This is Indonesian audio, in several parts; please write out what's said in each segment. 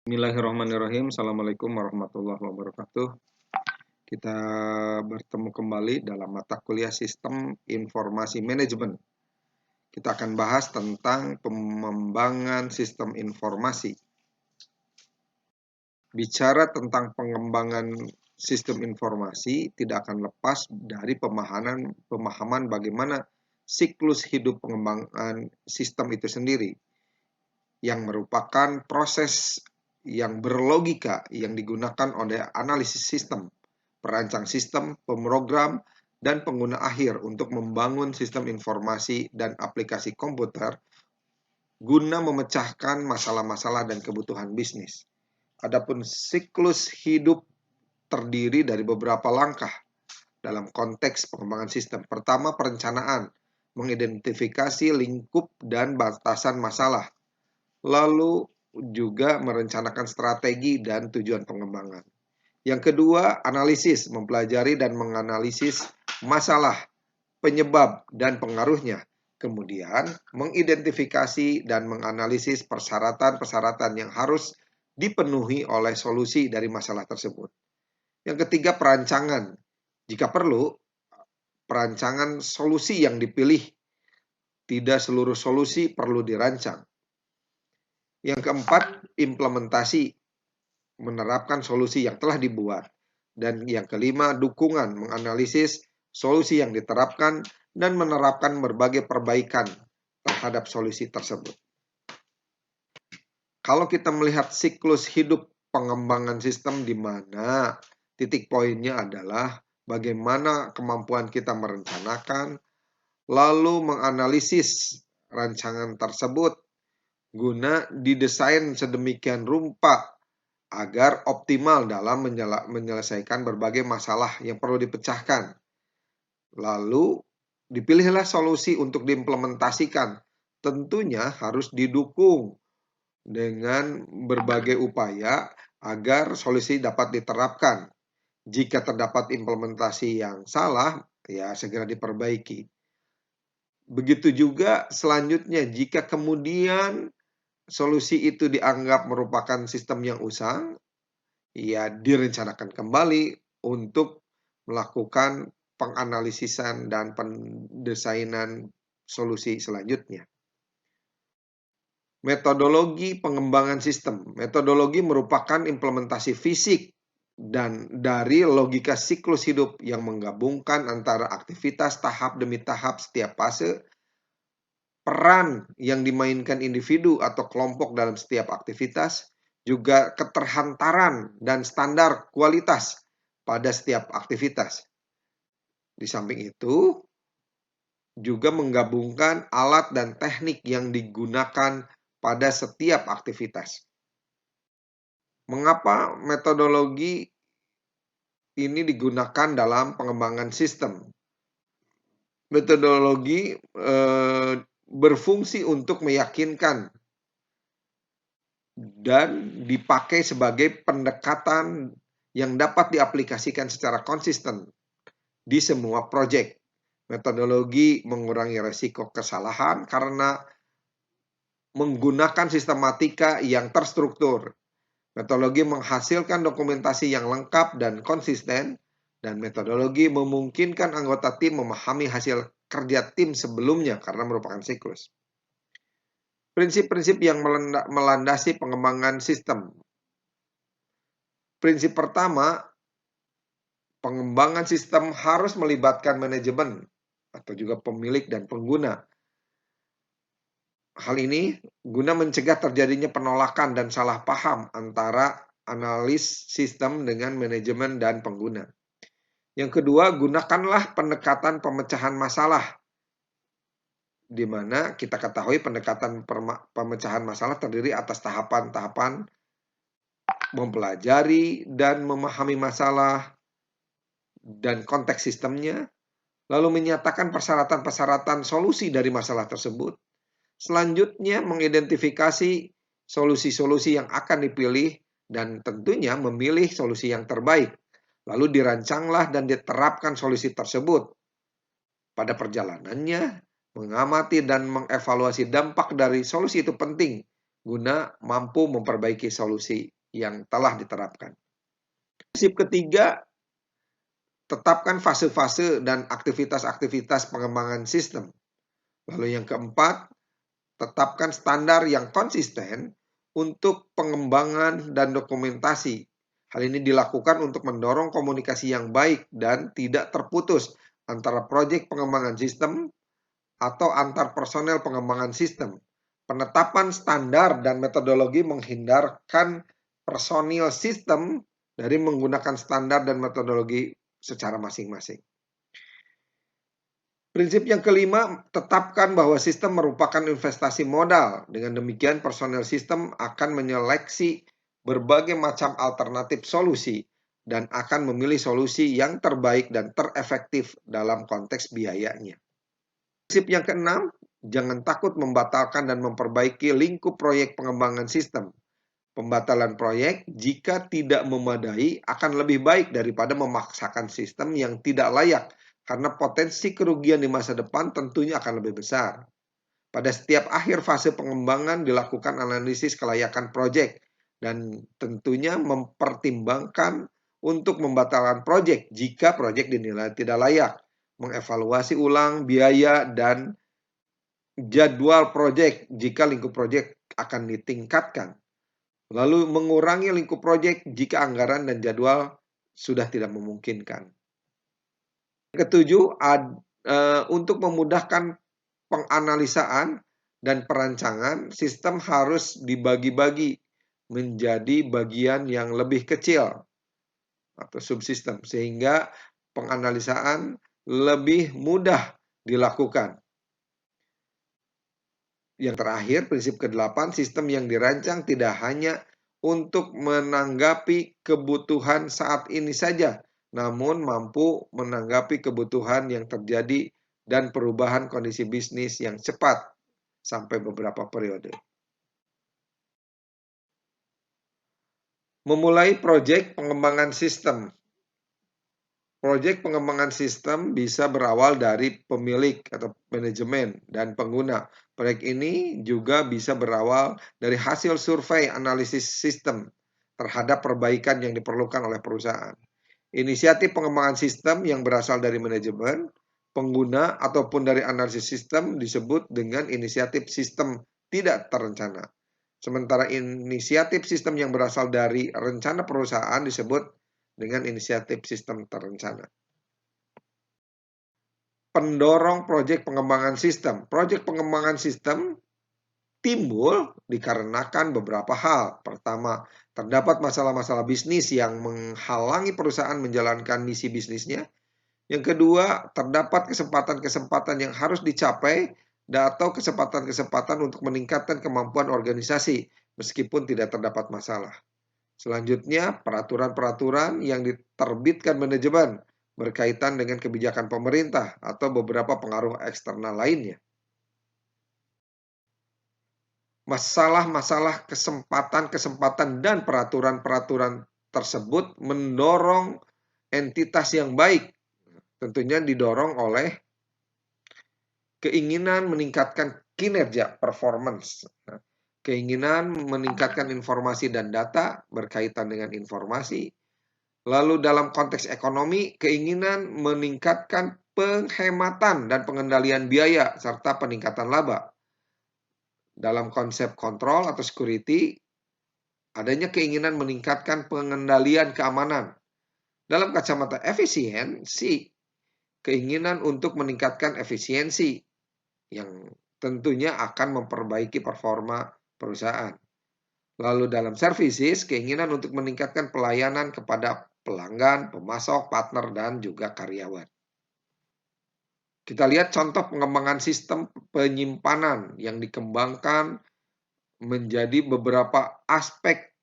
Bismillahirrahmanirrahim. Assalamualaikum warahmatullahi wabarakatuh. Kita bertemu kembali dalam mata kuliah Sistem Informasi Manajemen. Kita akan bahas tentang pengembangan sistem informasi. Bicara tentang pengembangan sistem informasi tidak akan lepas dari pemahaman bagaimana siklus hidup pengembangan sistem itu sendiri, yang merupakan proses yang berlogika yang digunakan oleh analisis sistem, perancang sistem, pemrogram, dan pengguna akhir untuk membangun sistem informasi dan aplikasi komputer guna memecahkan masalah-masalah dan kebutuhan bisnis. Adapun siklus hidup terdiri dari beberapa langkah dalam konteks pengembangan sistem. Pertama, perencanaan, mengidentifikasi lingkup dan batasan masalah. Lalu juga merencanakan strategi dan tujuan pengembangan. Yang kedua, analisis, mempelajari dan menganalisis masalah, penyebab, dan pengaruhnya. Kemudian, mengidentifikasi dan menganalisis persyaratan-persyaratan yang harus dipenuhi oleh solusi dari masalah tersebut. Yang ketiga, perancangan. Jika perlu, perancangan solusi yang dipilih. Tidak seluruh solusi perlu dirancang. Yang keempat, implementasi, menerapkan solusi yang telah dibuat. Dan yang kelima, dukungan, menganalisis solusi yang diterapkan dan menerapkan berbagai perbaikan terhadap solusi tersebut. Kalau kita melihat siklus hidup pengembangan sistem, di mana titik poinnya adalah bagaimana kemampuan kita merencanakan, lalu menganalisis rancangan tersebut, guna didesain sedemikian rupa agar optimal dalam menyelesaikan berbagai masalah yang perlu dipecahkan. Lalu dipilihlah solusi untuk diimplementasikan. Tentunya harus didukung dengan berbagai upaya agar solusi dapat diterapkan. Jika terdapat implementasi yang salah, ya segera diperbaiki. Begitu juga selanjutnya, jika kemudian solusi itu dianggap merupakan sistem yang usang, ya direncanakan kembali untuk melakukan penganalisisan dan pendesainan solusi selanjutnya. Metodologi pengembangan sistem. Metodologi merupakan implementasi fisik dan dari logika siklus hidup yang menggabungkan antara aktivitas tahap demi tahap setiap fase, peran yang dimainkan individu atau kelompok dalam setiap aktivitas, juga keterhantaran dan standar kualitas pada setiap aktivitas. Di samping itu, juga menggabungkan alat dan teknik yang digunakan pada setiap aktivitas. Mengapa metodologi ini digunakan dalam pengembangan sistem? Metodologi berfungsi untuk meyakinkan dan dipakai sebagai pendekatan yang dapat diaplikasikan secara konsisten di semua proyek. Metodologi mengurangi resiko kesalahan karena menggunakan sistematika yang terstruktur. Metodologi menghasilkan dokumentasi yang lengkap dan konsisten, dan metodologi memungkinkan anggota tim memahami hasil kerja tim sebelumnya karena merupakan siklus. Prinsip-prinsip yang melandasi pengembangan sistem. Prinsip pertama, pengembangan sistem harus melibatkan manajemen atau juga pemilik dan pengguna. Hal ini guna mencegah terjadinya penolakan dan salah paham antara analis sistem dengan manajemen dan pengguna. Yang kedua, gunakanlah pendekatan pemecahan masalah, di mana kita ketahui pendekatan pemecahan masalah terdiri atas tahapan-tahapan mempelajari dan memahami masalah dan konteks sistemnya, lalu menyatakan persyaratan-persyaratan solusi dari masalah tersebut. Selanjutnya, mengidentifikasi solusi-solusi yang akan dipilih dan tentunya memilih solusi yang terbaik. Lalu dirancanglah dan diterapkan solusi tersebut. Pada perjalanannya, mengamati dan mengevaluasi dampak dari solusi itu penting guna mampu memperbaiki solusi yang telah diterapkan. Prinsip ketiga, tetapkan fase-fase dan aktivitas-aktivitas pengembangan sistem. Lalu yang keempat, tetapkan standar yang konsisten untuk pengembangan dan dokumentasi. Hal ini dilakukan untuk mendorong komunikasi yang baik dan tidak terputus antara proyek pengembangan sistem atau antar personel pengembangan sistem. Penetapan standar dan metodologi menghindarkan personil sistem dari menggunakan standar dan metodologi secara masing-masing. Prinsip yang kelima, tetapkan bahwa sistem merupakan investasi modal. Dengan demikian, personel sistem akan menyeleksi berbagai macam alternatif solusi dan akan memilih solusi yang terbaik dan terefektif dalam konteks biayanya. Prinsip yang keenam, jangan takut membatalkan dan memperbaiki lingkup proyek pengembangan sistem. Pembatalan proyek jika tidak memadai akan lebih baik daripada memaksakan sistem yang tidak layak, karena potensi kerugian di masa depan tentunya akan lebih besar. Pada setiap akhir fase pengembangan dilakukan analisis kelayakan proyek dan tentunya mempertimbangkan untuk membatalkan proyek jika proyek dinilai tidak layak, mengevaluasi ulang biaya dan jadwal proyek jika lingkup proyek akan ditingkatkan, lalu mengurangi lingkup proyek jika anggaran dan jadwal sudah tidak memungkinkan. Ketujuh, untuk memudahkan penganalisaan dan perancangan, sistem harus dibagi-bagi menjadi bagian yang lebih kecil atau subsistem, sehingga penganalisaan lebih mudah dilakukan. Yang terakhir, prinsip ke-8, sistem yang dirancang tidak hanya untuk menanggapi kebutuhan saat ini saja, namun mampu menanggapi kebutuhan yang terjadi dan perubahan kondisi bisnis yang cepat sampai beberapa periode. Memulai proyek pengembangan sistem. Proyek pengembangan sistem bisa berawal dari pemilik atau manajemen dan pengguna. Proyek ini juga bisa berawal dari hasil survei analisis sistem terhadap perbaikan yang diperlukan oleh perusahaan. Inisiatif pengembangan sistem yang berasal dari manajemen, pengguna, ataupun dari analisis sistem disebut dengan inisiatif sistem tidak terencana. Sementara inisiatif sistem yang berasal dari rencana perusahaan disebut dengan inisiatif sistem terencana. Pendorong proyek pengembangan sistem. Proyek pengembangan sistem timbul dikarenakan beberapa hal. Pertama, terdapat masalah-masalah bisnis yang menghalangi perusahaan menjalankan misi bisnisnya. Yang kedua, terdapat kesempatan-kesempatan yang harus dicapai atau kesempatan-kesempatan untuk meningkatkan kemampuan organisasi meskipun tidak terdapat masalah. Selanjutnya, peraturan-peraturan yang diterbitkan manajemen berkaitan dengan kebijakan pemerintah atau beberapa pengaruh eksternal lainnya. Masalah-masalah kesempatan-kesempatan dan peraturan-peraturan tersebut mendorong entitas yang baik, tentunya didorong oleh keinginan meningkatkan kinerja, performance. Keinginan meningkatkan informasi dan data berkaitan dengan informasi. Lalu dalam konteks ekonomi, keinginan meningkatkan penghematan dan pengendalian biaya serta peningkatan laba. Dalam konsep kontrol atau security, adanya keinginan meningkatkan pengendalian keamanan. Dalam kacamata efisiensi, keinginan untuk meningkatkan efisiensi yang tentunya akan memperbaiki performa perusahaan. Lalu dalam services, keinginan untuk meningkatkan pelayanan kepada pelanggan, pemasok, partner, dan juga karyawan. Kita lihat contoh pengembangan sistem penyimpanan yang dikembangkan menjadi beberapa aspek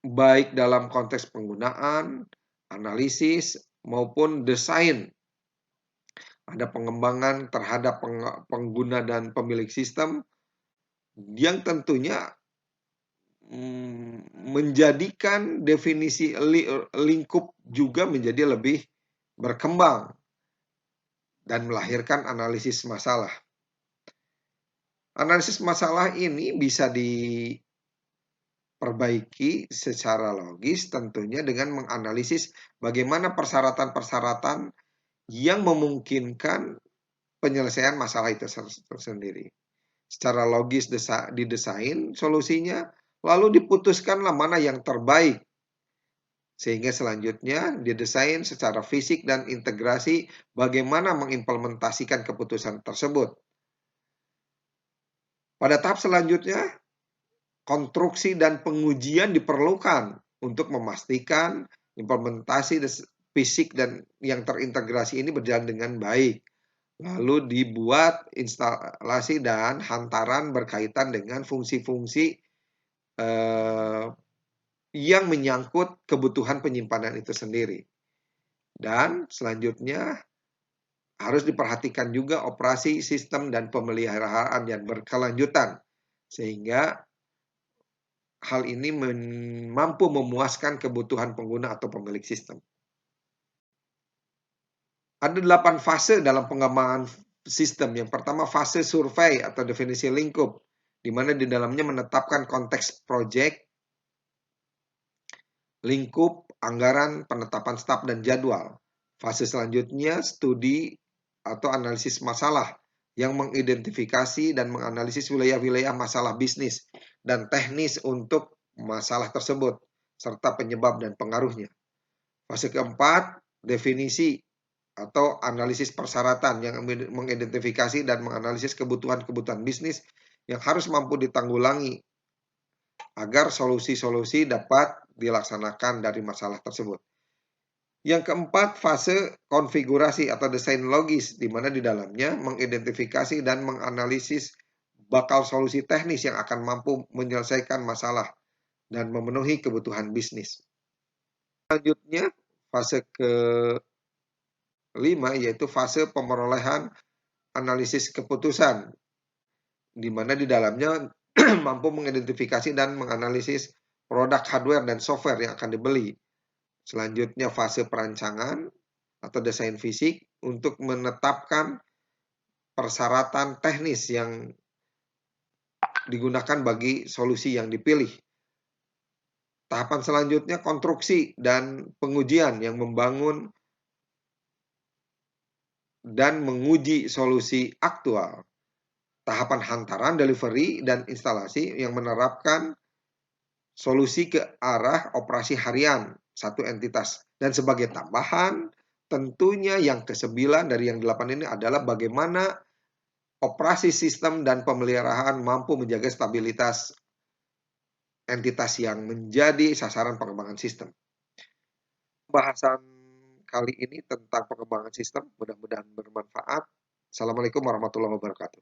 baik dalam konteks penggunaan, analisis, maupun desain. Ada pengembangan terhadap pengguna dan pemilik sistem yang tentunya menjadikan definisi lingkup juga menjadi lebih berkembang dan melahirkan analisis masalah. Analisis masalah ini bisa perbaiki secara logis tentunya dengan menganalisis bagaimana persyaratan-persyaratan yang memungkinkan penyelesaian masalah itu tersendiri. Secara logis didesain solusinya, lalu diputuskanlah mana yang terbaik. Sehingga selanjutnya didesain secara fisik dan integrasi bagaimana mengimplementasikan keputusan tersebut. Pada tahap selanjutnya, konstruksi dan pengujian diperlukan untuk memastikan implementasi fisik dan yang terintegrasi ini berjalan dengan baik. Lalu dibuat instalasi dan hantaran berkaitan dengan fungsi-fungsi yang menyangkut kebutuhan penyimpanan itu sendiri. Dan selanjutnya harus diperhatikan juga operasi sistem dan pemeliharaan yang berkelanjutan. Sehingga hal ini mampu memuaskan kebutuhan pengguna atau pemilik sistem. Ada 8 fase dalam pengembangan sistem. Yang pertama fase survei atau definisi lingkup, di mana di dalamnya menetapkan konteks proyek, lingkup, anggaran, penetapan staf, dan jadwal. Fase selanjutnya studi atau analisis masalah yang mengidentifikasi dan menganalisis wilayah-wilayah masalah bisnis dan teknis untuk masalah tersebut, serta penyebab dan pengaruhnya. Fase keempat, definisi atau analisis persyaratan yang mengidentifikasi dan menganalisis kebutuhan-kebutuhan bisnis yang harus mampu ditanggulangi agar solusi-solusi dapat dilaksanakan dari masalah tersebut. Yang keempat, fase konfigurasi atau desain logis, di mana di dalamnya mengidentifikasi dan menganalisis bakal solusi teknis yang akan mampu menyelesaikan masalah dan memenuhi kebutuhan bisnis. Selanjutnya, fase kelima yaitu fase pemerolehan analisis keputusan, di mana di dalamnya mampu mengidentifikasi dan menganalisis produk hardware dan software yang akan dibeli. Selanjutnya fase perancangan atau desain fisik untuk menetapkan persyaratan teknis yang digunakan bagi solusi yang dipilih. Tahapan selanjutnya konstruksi dan pengujian yang membangun dan menguji solusi aktual. Tahapan hantaran, delivery, dan instalasi yang menerapkan solusi ke arah operasi harian satu entitas. Dan sebagai tambahan, tentunya yang ke-9 dari yang 8 ini adalah bagaimana operasi sistem dan pemeliharaan mampu menjaga stabilitas entitas yang menjadi sasaran pengembangan sistem. Bahasan kali ini tentang pengembangan sistem mudah-mudahan bermanfaat. Assalamualaikum warahmatullahi wabarakatuh.